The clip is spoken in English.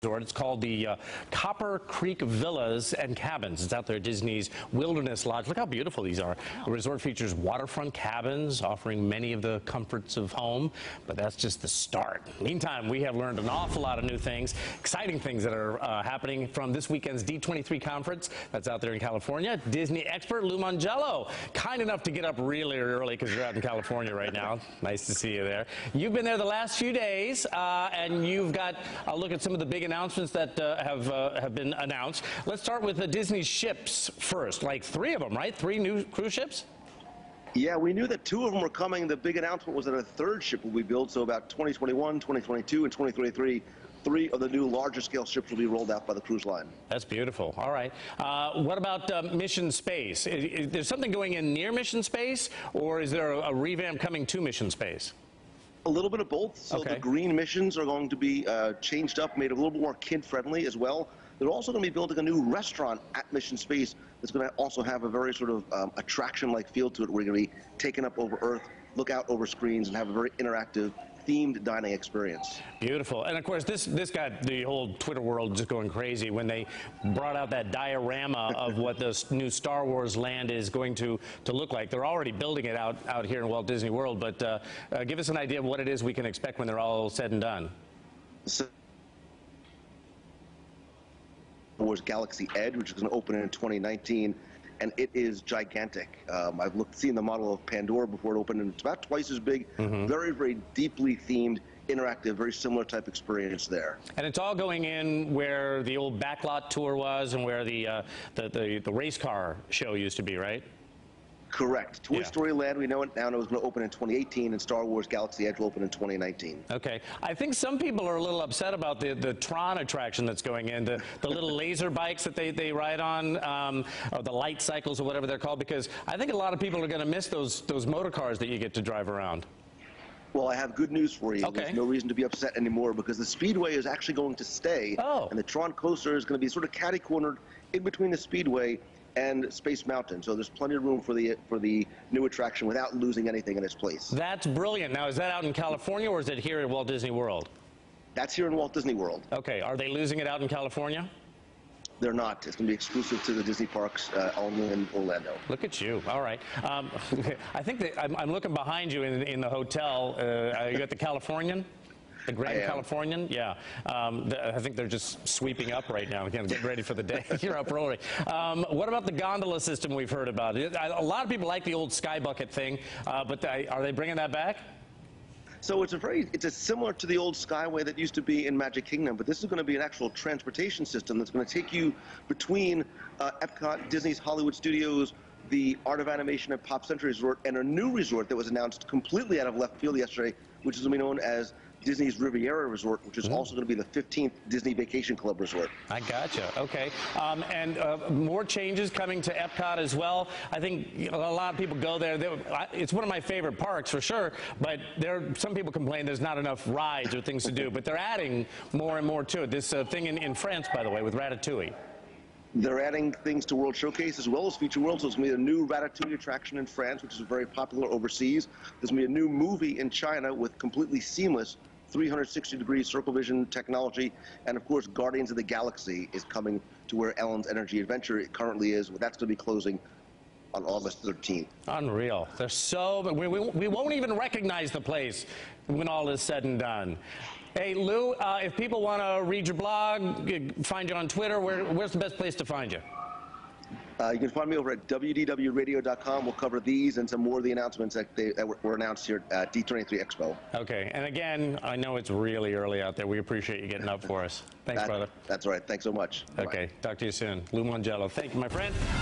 Resort. It's called the Copper Creek Villas and Cabins. It's out there at Disney's Wilderness Lodge. Look how beautiful these are. The resort features waterfront cabins offering many of the comforts of home, but that's just the start. Meantime, we have learned an awful lot of new things, exciting things that are happening from this weekend's D23 conference that's out there in California. Disney expert Lou Mongello, kind enough to get up really early because you're out in California right now. Nice to see you there. You've been there the last few days, and you've got a look at some of the big announcements that have been announced. Let's start with the Disney ships first. Like 3 of them, right? 3 new cruise ships? Yeah, we knew that 2 of them were coming. The big announcement was that a 3rd ship will be built. So about 2021, 2022, and 2023, 3 of the new larger scale ships will be rolled out by the cruise line. That's beautiful. All right. What about Mission Space? Is there something going in near Mission Space, or is there a revamp coming to Mission Space? A little bit of both. So okay. The green missions are going to be changed up, made a little bit more kid-friendly as well. They're also going to be building a new restaurant at Mission Space that's going to also have a very sort of attraction-like feel to it, where you're going to be taken up over Earth, look out over screens, and have a very interactive, themed dining experience. Beautiful. And of course, this got the whole Twitter world just going crazy when they brought out that diorama of what this new Star Wars land is going to look like. They're already building it out here in Walt Disney World, but give us an idea of what it is we can expect when they're all said and done. Star Wars Galaxy Edge, which is going to open in 2019. And it is gigantic. I've seen the model of Pandora before it opened, and it's about twice as big. Very, very deeply themed, interactive, very similar type experience there. And it's all going in where the old backlot tour was and where the race car show used to be, right? Correct. Toy Story Land, we know it now, is going to open in 2018, and Star Wars Galaxy Edge will open in 2019. Okay. I think some people are a little upset about the Tron attraction that's going in, the little laser bikes that they ride on, or the light cycles or whatever they're called, because I think a lot of people are going to miss those motor cars that you get to drive around. Well, I have good news for you. Okay. There's no reason to be upset anymore, because the Speedway is actually going to stay, and the Tron coaster is going to be sort of catty-cornered in between the Speedway and Space Mountain, so there's plenty of room for the new attraction without losing anything in its place. That's brilliant. Now, is that out in California, or is it here at Walt Disney World? That's here in Walt Disney World. Okay. Are they losing it out in California? They're not. It's going to be exclusive to the Disney parks only in Orlando. Look at you. All right. I think that I'm looking behind you in the hotel. You got the Californian? The Grand Californian? Yeah. I think they're just sweeping up right now, again, getting ready for the day. You're up early. What about the gondola system we've heard about? A lot of people like the old sky bucket thing, but are they bringing that back? So it's similar to the old Skyway that used to be in Magic Kingdom, but this is going to be an actual transportation system that's going to take you between Epcot, Disney's Hollywood Studios, the Art of Animation and Pop Century Resort, and a new resort that was announced completely out of left field yesterday, which is going to be known as Disney's Riviera Resort, which is also going to be the 15th Disney Vacation Club resort. I gotcha. Okay. And more changes coming to Epcot as well. I think a lot of people go there. It's one of my favorite parks for sure, but some people complain there's not enough rides or things to do, but they're adding more and more to it. This thing in France, by the way, with Ratatouille. They're adding things to World Showcase as well as Future World, so it's going to be a new Ratatouille attraction in France, which is very popular overseas. There's going to be a new movie in China with completely seamless 360-degree circle vision technology, and of course Guardians of the Galaxy is coming to where Ellen's Energy Adventure currently is. That's going to be closing on August 13th. Unreal. There's we won't even recognize the place when all is said and done. Hey, Lou, if people want to read your blog, find you on Twitter, where's the best place to find you? You can find me over at wdwradio.com. We'll cover these and some more of the announcements that were announced here at D23 Expo. Okay. And again, I know it's really early out there. We appreciate you getting up for us. Thanks, brother. That's all right. Thanks so much. Okay. Bye. Talk to you soon. Lou Mongello. Thank you, my friend.